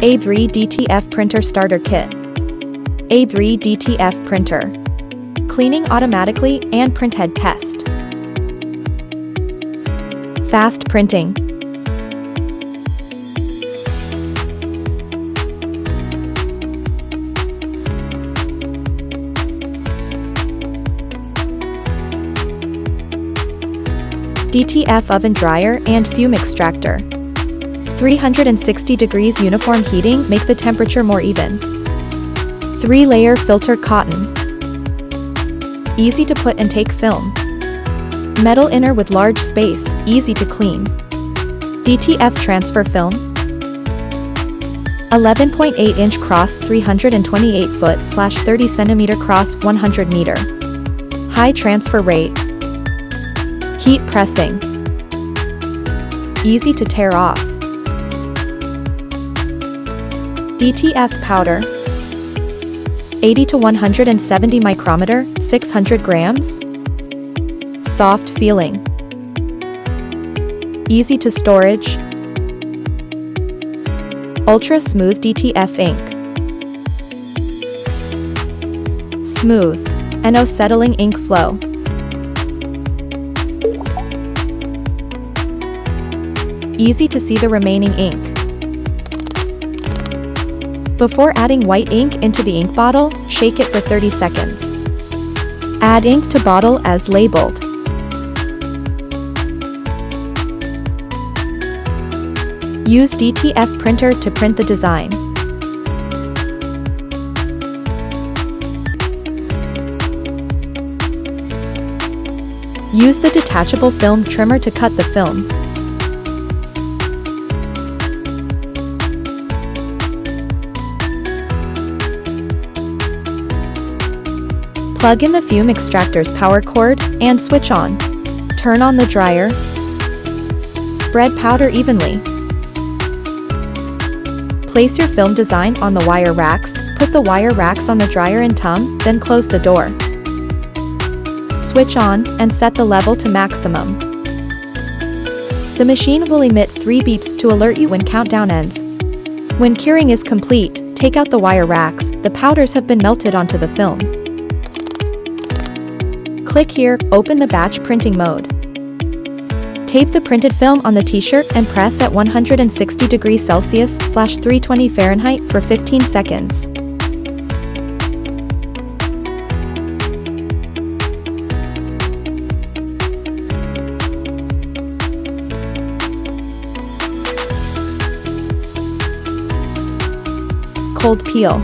A4 DTF Printer Starter Kit. A4 DTF Printer. Cleaning automatically and printhead test. Fast printing. DTF oven dryer and fume extractor. 360 degrees uniform heating make the temperature more even. 3-layer filter cotton. Easy to put and take film. Metal inner with large space, easy to clean. DTF transfer film. 11.8-inch cross 328 foot/30 centimeter cross 100 meter. High transfer rate. Heat pressing. Easy to tear off. DTF powder. 80 to 170 micrometer, 600 grams. Soft feeling. Easy to storage. Ultra smooth DTF ink. Smooth, no settling ink flow. Easy to see the remaining ink. Before adding white ink into the ink bottle, shake it for 30 seconds. Add ink to bottle as labeled. Use DTF printer to print the design. Use the detachable film trimmer to cut the film. Plug in the fume extractor's power cord and switch on. Turn on the dryer. Spread powder evenly. Place your film design on the wire racks, put the wire racks on the dryer and tongue, then close the door. Switch on and set the level to maximum. The machine will emit 3 beeps to alert you when countdown ends. When curing is complete, take out the wire racks, the powders have been melted onto the film. Click here, open the batch printing mode. Tape the printed film on the T-shirt and press at 160 degrees Celsius/320 Fahrenheit for 15 seconds. Cold peel.